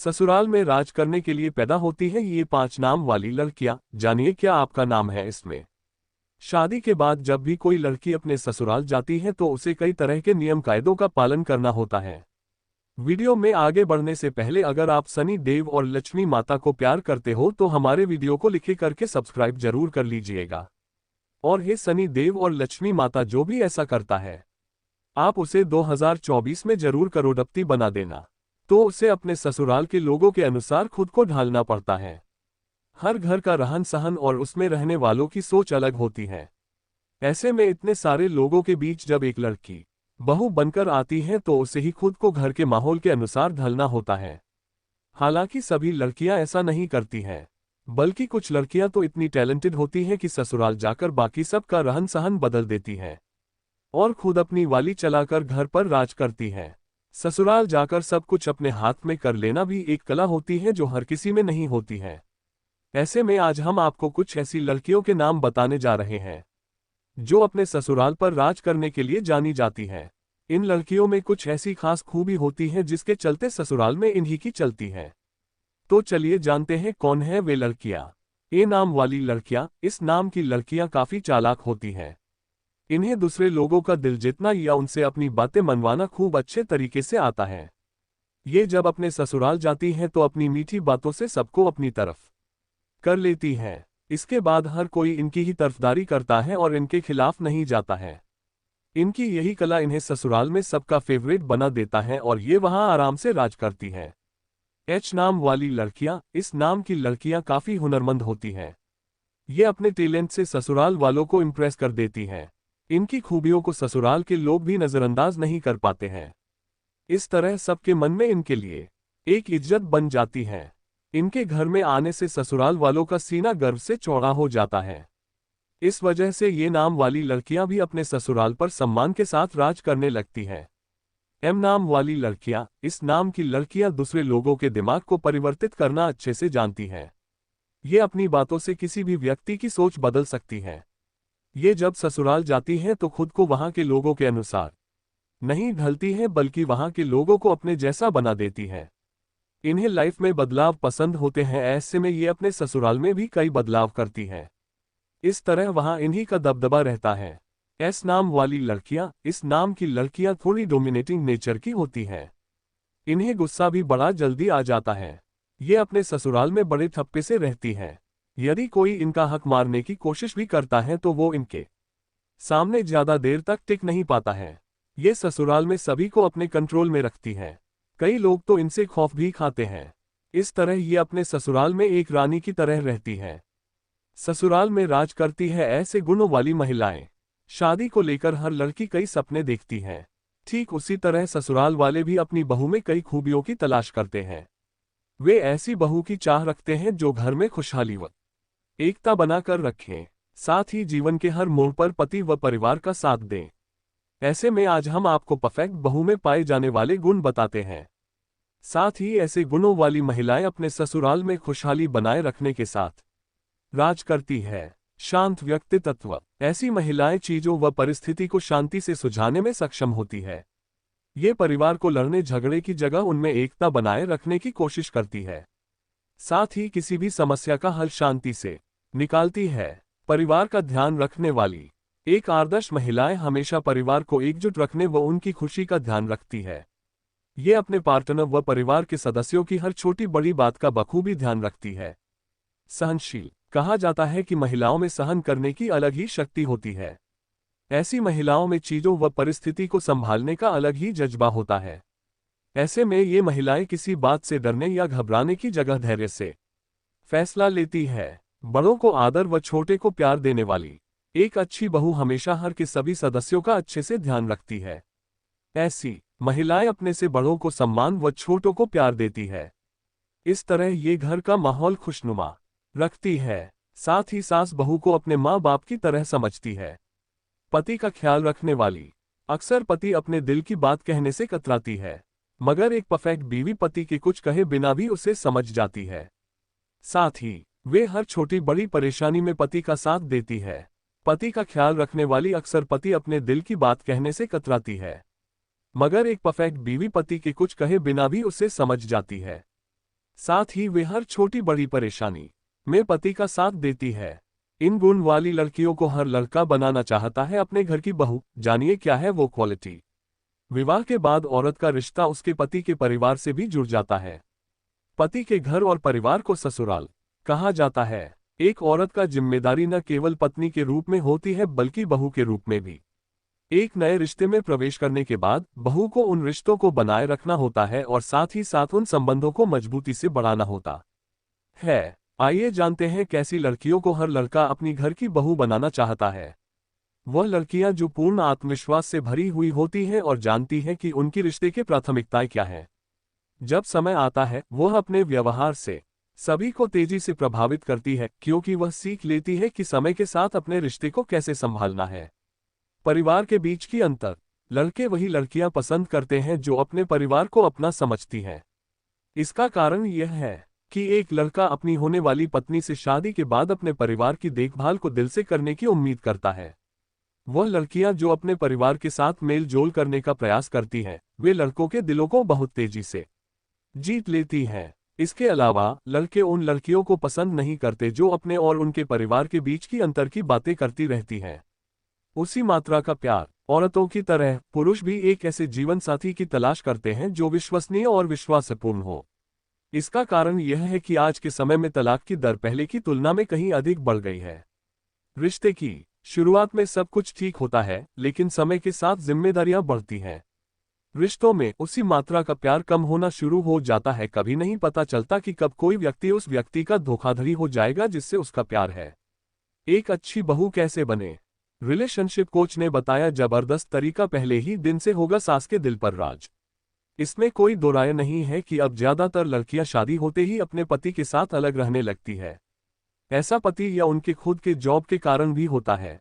ससुराल में राज करने के लिए पैदा होती है ये 5 नाम वाली लड़कियां। जानिए क्या आपका नाम है इसमें। शादी के बाद जब भी कोई लड़की अपने ससुराल जाती है तो उसे कई तरह के नियम कायदों का पालन करना होता है। वीडियो में आगे बढ़ने से पहले अगर आप सनी देव और लक्ष्मी माता को प्यार करते हो तो हमारे वीडियो को लिखे करके सब्सक्राइब जरूर कर लीजिएगा। और हे सनी देव और लक्ष्मी माता, जो भी ऐसा करता है आप उसे 2024 में जरूर करोड़पति बना देना। तो उसे अपने ससुराल के लोगों के अनुसार खुद को ढालना पड़ता है। हर घर का रहन सहन और उसमें रहने वालों की सोच अलग होती है। ऐसे में इतने सारे लोगों के बीच जब एक लड़की बहू बनकर आती है तो उसे ही खुद को घर के माहौल के अनुसार ढलना होता है। हालांकि सभी लड़कियां ऐसा नहीं करती हैं, बल्कि कुछ लड़कियां तो इतनी टैलेंटेड होती हैं कि ससुराल जाकर बाकी सब का रहन सहन बदल देती हैं और खुद अपनी वाली चलाकर घर पर राज करती हैं। ससुराल जाकर सब कुछ अपने हाथ में कर लेना भी एक कला होती है जो हर किसी में नहीं होती है। ऐसे में आज हम आपको कुछ ऐसी लड़कियों के नाम बताने जा रहे हैं जो अपने ससुराल पर राज करने के लिए जानी जाती है। इन लड़कियों में कुछ ऐसी खास खूबी होती है जिसके चलते ससुराल में इन्हीं की चलती है। तो चलिए जानते हैं कौन है वे लड़कियां। ए नाम वाली लड़कियां। इस नाम की लड़कियां काफी चालाक होती हैं। इन्हें दूसरे लोगों का दिल जीतना या उनसे अपनी बातें मनवाना खूब अच्छे तरीके से आता है। ये जब अपने ससुराल जाती हैं तो अपनी मीठी बातों से सबको अपनी तरफ कर लेती हैं। इसके बाद हर कोई इनकी ही तरफदारी करता है और इनके खिलाफ नहीं जाता है। इनकी यही कला इन्हें ससुराल में सबका फेवरेट बना देता है और ये वहां आराम से राज करती हैं। एच नाम वाली लड़कियां। इस नाम की लड़कियां काफी हुनरमंद होती हैं। ये अपने टैलेंट से ससुराल वालों को इम्प्रेस कर देती हैं। इनकी खूबियों को ससुराल के लोग भी नजरअंदाज नहीं कर पाते हैं। इस तरह सबके मन में इनके लिए एक इज्जत बन जाती है। इनके घर में आने से ससुराल वालों का सीना गर्व से चौड़ा हो जाता है। इस वजह से ये नाम वाली लड़कियां भी अपने ससुराल पर सम्मान के साथ राज करने लगती हैं। एम नाम वाली लड़कियां। इस नाम की लड़कियां दूसरे लोगों के दिमाग को परिवर्तित करना अच्छे से जानती हैं। ये अपनी बातों से किसी भी व्यक्ति की सोच बदल सकती हैं। ये जब ससुराल जाती हैं तो खुद को वहां के लोगों के अनुसार नहीं ढलती हैं बल्कि वहां के लोगों को अपने जैसा बना देती हैं। इन्हें लाइफ में बदलाव पसंद होते हैं। ऐसे में ये अपने ससुराल में भी कई बदलाव करती हैं। इस तरह वहां इन्हीं का दबदबा रहता है। एस नाम वाली लड़कियां। इस नाम की लड़कियां थोड़ी डोमिनेटिंग नेचर की होती हैं। इन्हें गुस्सा भी बड़ा जल्दी आ जाता है। ये अपने ससुराल में बड़े ठप्पे से रहती हैं। यदि कोई इनका हक मारने की कोशिश भी करता है तो वो इनके सामने ज्यादा देर तक टिक नहीं पाता है। ये ससुराल में सभी को अपने कंट्रोल में रखती है। कई लोग तो इनसे खौफ भी खाते हैं। इस तरह ये अपने ससुराल में एक रानी की तरह रहती है। ससुराल में राज करती है ऐसे गुणों वाली महिलाएं। शादी को लेकर हर लड़की कई सपने देखती है। ठीक उसी तरह ससुराल वाले भी अपनी बहू में कई खूबियों की तलाश करते हैं। वे ऐसी बहू की चाह रखते हैं जो घर में खुशहाली व एकता बनाकर रखें, साथ ही जीवन के हर मोड़ पर पति व परिवार का साथ दें। ऐसे में आज हम आपको परफेक्ट बहू में पाए जाने वाले गुण बताते हैं। साथ ही ऐसे गुणों वाली महिलाएं अपने ससुराल में खुशहाली बनाए रखने के साथ राज करती है। शांत व्यक्तित्व। ऐसी महिलाएं चीजों व परिस्थिति को शांति से सुलझाने में सक्षम होती है। ये परिवार को लड़ने झगड़े की जगह उनमें एकता बनाए रखने की कोशिश करती है। साथ ही किसी भी समस्या का हल शांति से निकालती है। परिवार का ध्यान रखने वाली एक आदर्श महिलाएं हमेशा परिवार को एकजुट रखने व उनकी खुशी का ध्यान रखती है। ये अपने पार्टनर व परिवार के सदस्यों की हर छोटी बड़ी बात का बखूबी ध्यान रखती है। सहनशील। कहा जाता है कि महिलाओं में सहन करने की अलग ही शक्ति होती है। ऐसी महिलाओं में चीजों व परिस्थिति को संभालने का अलग ही जज्बा होता है। ऐसे में ये महिलाएं किसी बात से डरने या घबराने की जगह धैर्य से फैसला लेती है। बड़ों को आदर व छोटे को प्यार देने वाली एक अच्छी बहू हमेशा हर के सभी सदस्यों का अच्छे से ध्यान रखती है। ऐसी महिलाएं अपने से बड़ों को सम्मान व छोटों को प्यार देती है। इस तरह ये घर का माहौल खुशनुमा रखती है। साथ ही सास बहू को अपने माँ बाप की तरह समझती है। पति का ख्याल रखने वाली। अक्सर पति अपने दिल की बात कहने से कतराती है, मगर एक परफेक्ट बीवी पति के कुछ कहे बिना भी उसे समझ जाती है। साथ ही वे हर छोटी बड़ी परेशानी में पति का साथ देती है। पति का ख्याल रखने वाली अक्सर पति अपने दिल की बात कहने से कतराती है, मगर एक परफेक्ट बीवी पति के कुछ कहे बिना भी उसे समझ जाती है। साथ ही वे हर छोटी बड़ी परेशानी में पति का साथ देती है। इन गुण वाली लड़कियों को हर लड़का बनाना चाहता है अपने घर की बहू। जानिए क्या है वो क्वालिटी। विवाह के बाद औरत का रिश्ता उसके पति के परिवार से भी जुड़ जाता है। पति के घर और परिवार को ससुराल कहा जाता है। एक औरत का जिम्मेदारी न केवल पत्नी के रूप में होती है बल्कि बहू के रूप में भी। एक नए रिश्ते में प्रवेश करने के बाद बहू को उन रिश्तों को बनाए रखना होता है और साथ ही साथ उन संबंधों को मजबूती से बढ़ाना होता है। आइए जानते हैं कैसी लड़कियों को हर लड़का अपनी घर की बहू बनाना चाहता है। वह लड़कियां जो पूर्ण आत्मविश्वास से भरी हुई होती हैं और जानती हैं कि उनकी रिश्ते की प्राथमिकताएं क्या हैं। जब समय आता है वह अपने व्यवहार से सभी को तेजी से प्रभावित करती है, क्योंकि वह सीख लेती है कि समय के साथ अपने रिश्ते को कैसे संभालना है। परिवार के बीच की अंतर। लड़के वही लड़कियां पसंद करते हैं जो अपने परिवार को अपना समझती हैं। इसका कारण यह है कि एक लड़का अपनी होने वाली पत्नी से शादी के बाद अपने परिवार की देखभाल को दिल से करने की उम्मीद करता है। वह लड़कियां जो अपने परिवार के साथ मेल जोल करने का प्रयास करती हैं, वे लड़कों के दिलों को बहुत तेजी से जीत लेती हैं। इसके अलावा लड़के उन लड़कियों को पसंद नहीं करते जो अपने और उनके परिवार के बीच की अंतर की बातें करती रहती हैं। उसी मात्रा का प्यार। औरतों की तरह पुरुष भी एक ऐसे जीवन साथी की तलाश करते हैं जो विश्वसनीय और विश्वासपूर्ण हो। इसका कारण यह है कि आज के समय में तलाक की दर पहले की तुलना में कहीं अधिक बढ़ गई है। रिश्ते की शुरुआत में सब कुछ ठीक होता है, लेकिन समय के साथ जिम्मेदारियां बढ़ती हैं। रिश्तों में उसी मात्रा का प्यार कम होना शुरू हो जाता है। कभी नहीं पता चलता कि कब कोई व्यक्ति उस व्यक्ति का धोखाधड़ी हो जाएगा जिससे उसका प्यार है। एक अच्छी बहू कैसे बने। रिलेशनशिप कोच ने बताया, जबरदस्त तरीका पहले ही दिन से होगा सास के दिल पर राज। इसमें कोई दो राय नहीं है कि अब ज्यादातर लड़कियां शादी होते ही अपने पति के साथ अलग रहने लगती है। ऐसा पति या उनके खुद के जॉब के कारण भी होता है।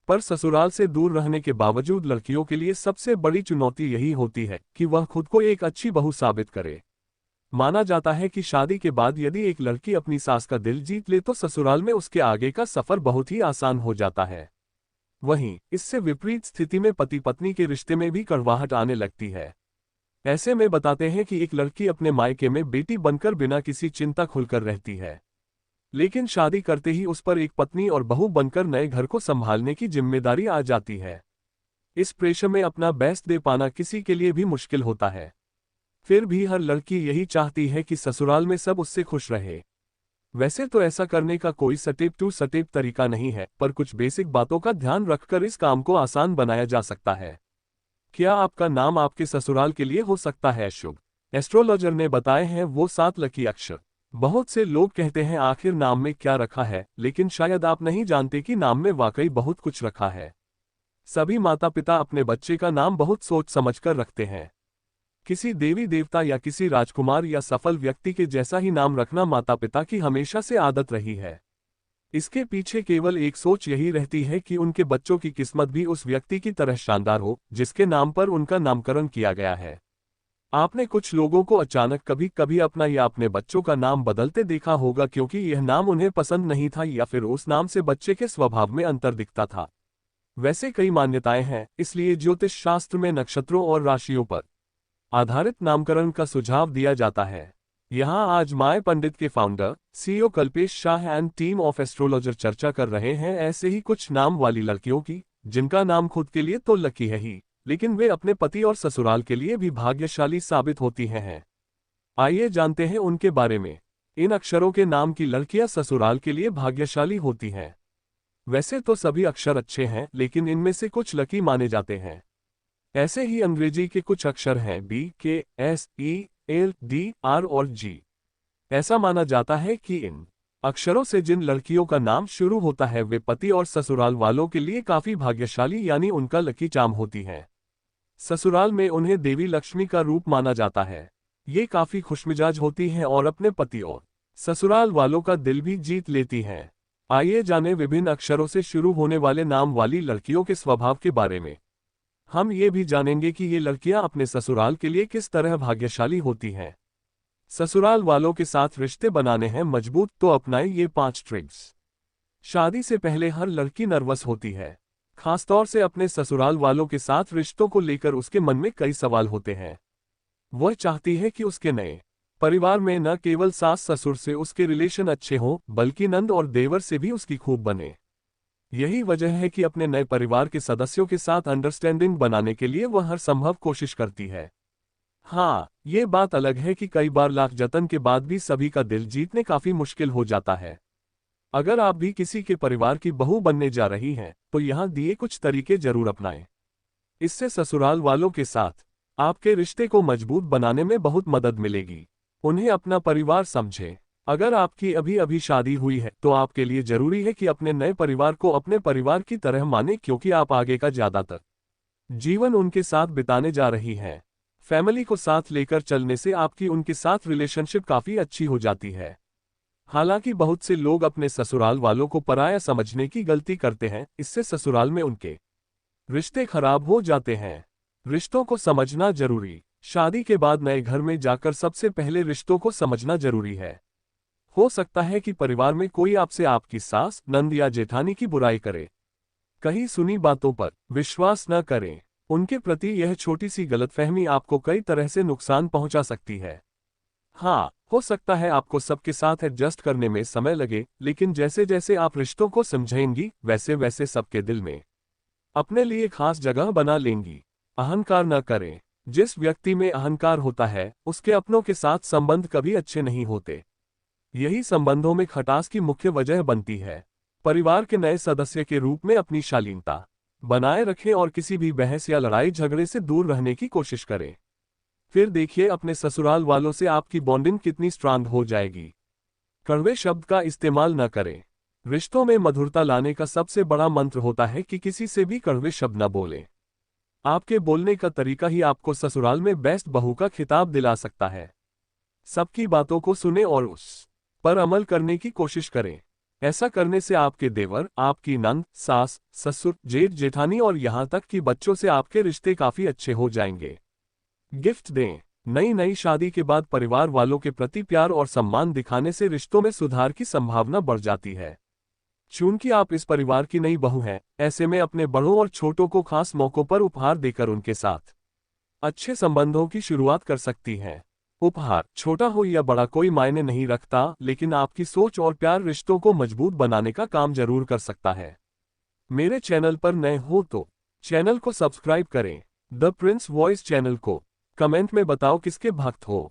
पर ससुराल से दूर रहने के बावजूद लड़कियों के लिए सबसे बड़ी चुनौती यही होती है कि वह खुद को एक अच्छी बहू साबित करे। माना जाता है कि शादी के बाद यदि एक लड़की अपनी सास का दिल जीत ले तो ससुराल में उसके आगे का सफर बहुत ही आसान हो जाता है। वहीं इससे विपरीत स्थिति में पति पत्नी के रिश्ते में भी कड़वाहट आने लगती है। ऐसे में बताते हैं कि एक लड़की अपने मायके में बेटी बनकर बिना किसी चिंता खुलकर रहती है, लेकिन शादी करते ही उस पर एक पत्नी और बहू बनकर नए घर को संभालने की जिम्मेदारी आ जाती है। इस प्रेशर में अपना बेस्ट दे पाना किसी के लिए भी मुश्किल होता है। फिर भी हर लड़की यही चाहती है कि ससुराल में सब उससे खुश रहे। वैसे तो ऐसा करने का कोई स्टेप टू स्टेप तरीका नहीं है, पर कुछ बेसिक बातों का ध्यान रखकर इस काम को आसान बनाया जा सकता है। क्या आपका नाम आपके ससुराल के लिए हो सकता है शुभ? एस्ट्रोलॉजर ने बताए हैं वो 7 लकी अक्षर। बहुत से लोग कहते हैं आखिर नाम में क्या रखा है, लेकिन शायद आप नहीं जानते कि नाम में वाकई बहुत कुछ रखा है। सभी माता पिता अपने बच्चे का नाम बहुत सोच समझकर रखते हैं। किसी देवी देवता या किसी राजकुमार या सफल व्यक्ति के जैसा ही नाम रखना माता पिता की हमेशा से आदत रही है। इसके पीछे केवल एक सोच यही रहती है कि उनके बच्चों की किस्मत भी उस व्यक्ति की तरह शानदार हो जिसके नाम पर उनका नामकरण किया गया है। आपने कुछ लोगों को अचानक कभी कभी अपना या अपने बच्चों का नाम बदलते देखा होगा, क्योंकि यह नाम उन्हें पसंद नहीं था या फिर उस नाम से बच्चे के स्वभाव में अंतर दिखता था। वैसे कई मान्यताएं हैं, इसलिए ज्योतिष शास्त्र में नक्षत्रों और राशियों पर आधारित नामकरण का सुझाव दिया जाता है। यहाँ आज माय पंडित के founder CEO Kalpesh Shah and team of astrologer चर्चा कर रहे हैं ऐसे ही कुछ नाम वाली लड़कियों की, जिनका नाम खुद के लिए तो लकी है ही, लेकिन वे अपने पति और ससुराल के लिए भी भाग्यशाली साबित होती हैं। आइए जानते हैं उनके बारे में। इन अक्षरों के नाम की लड़कियां ससुराल के लिए भाग्यशाली होती हैं। वैसे तो सभी अक्षर अच्छे हैं, लेकिन इनमें से कुछ लकी माने जाते हैं। ऐसे ही अंग्रेजी के कुछ अक्षर हैं BKSELDR और G। ऐसा माना जाता है कि इन अक्षरों से जिन लड़कियों का नाम शुरू होता है वे पति और ससुराल वालों के लिए काफी भाग्यशाली यानी उनका लकी चार्म होती हैं। ससुराल में उन्हें देवी लक्ष्मी का रूप माना जाता है। ये काफी खुशमिजाज होती हैं और अपने पति और ससुराल वालों का दिल भी जीत लेती हैं। आइए जानें विभिन्न अक्षरों से शुरू होने वाले नाम वाली लड़कियों के स्वभाव के बारे में। हम ये भी जानेंगे कि ये लड़कियां अपने ससुराल के लिए किस तरह भाग्यशाली होती हैं। ससुराल वालों के साथ रिश्ते बनाने हैं मजबूत तो अपनाएं ये 5 ट्रिक्स। शादी से पहले हर लड़की नर्वस होती है, खासतौर से अपने ससुराल वालों के साथ रिश्तों को लेकर उसके मन में कई सवाल होते हैं। वह चाहती है कि उसके नए परिवार में न केवल सास ससुर से उसके रिलेशन अच्छे हों, बल्कि नंद और देवर से भी उसकी खूब बने। यही वजह है कि अपने नए परिवार के सदस्यों के साथ अंडरस्टैंडिंग बनाने के लिए वह हर संभव कोशिश करती है। हाँ, ये बात अलग है कि कई बार लाख जतन के बाद भी सभी का दिल जीतने काफी मुश्किल हो जाता है। अगर आप भी किसी के परिवार की बहू बनने जा रही हैं, तो यहाँ दिए कुछ तरीके जरूर अपनाएं। इससे ससुराल वालों के साथ आपके रिश्ते को मजबूत बनाने में बहुत मदद मिलेगी। उन्हें अपना परिवार समझें। अगर आपकी अभी अभी शादी हुई है, तो आपके लिए जरूरी है कि अपने नए परिवार को अपने परिवार की तरह माने, क्योंकि आप आगे का ज्यादातर जीवन उनके साथ बिताने जा रही हैं। फैमिली को साथ लेकर चलने से आपकी उनके साथ रिलेशनशिप काफी अच्छी हो जाती है। हालांकि बहुत से लोग अपने ससुराल वालों को पराया समझने की गलती करते हैं, इससे ससुराल में उनके रिश्ते खराब हो जाते हैं। रिश्तों को समझना जरूरी। शादी के बाद नए घर में जाकर सबसे पहले रिश्तों को समझना जरूरी है। हो सकता है कि परिवार में कोई आपसे आपकी सास, नंद या जेठानी की बुराई करे। कहीं सुनी बातों पर विश्वास न करें। उनके प्रति यह छोटी सी गलतफहमी आपको कई तरह से नुकसान पहुंचा सकती है। हाँ, हो सकता है आपको सबके साथ एडजस्ट करने में समय लगे, लेकिन जैसे जैसे आप रिश्तों को समझेंगी, वैसे वैसे सबके दिल में अपने लिए खास जगह बना लेंगी। अहंकार न करें। जिस व्यक्ति में अहंकार होता है, उसके अपनों के साथ संबंध कभी अच्छे नहीं होते। यही संबंधों में खटास की मुख्य वजह बनती है। परिवार के नए सदस्य के रूप में अपनी शालीनता बनाए रखें और किसी भी बहस या लड़ाई झगड़े से दूर रहने की कोशिश करें। फिर देखिए अपने ससुराल वालों से आपकी बॉन्डिंग कितनी स्ट्रांग हो जाएगी। कड़वे शब्द का इस्तेमाल न करें। रिश्तों में मधुरता लाने का सबसे बड़ा मंत्र होता है कि किसी से भी कड़वे शब्द न बोलें। आपके बोलने का तरीका ही आपको ससुराल में बेस्ट बहू का खिताब दिला सकता है। सबकी बातों को सुने और उस पर अमल करने की कोशिश करें। ऐसा करने से आपके देवर, आपकी नंद, सास, ससुर, जेठ जेठानी और यहाँ तक कि बच्चों से आपके रिश्ते काफी अच्छे हो जाएंगे। गिफ्ट दें। नई नई शादी के बाद परिवार वालों के प्रति प्यार और सम्मान दिखाने से रिश्तों में सुधार की संभावना बढ़ जाती है। चूंकि आप इस परिवार की नई बहू हैं, ऐसे में अपने बड़ों और छोटों को खास मौकों पर उपहार देकर उनके साथ अच्छे संबंधों की शुरुआत कर सकती हैं। उपहार छोटा हो या बड़ा कोई मायने नहीं रखता, लेकिन आपकी सोच और प्यार रिश्तों को मजबूत बनाने का काम जरूर कर सकता है। मेरे चैनल पर नए हो तो चैनल को सब्सक्राइब करें। द प्रिंस वॉइस चैनल को कमेंट में बताओ किसके भक्त हो।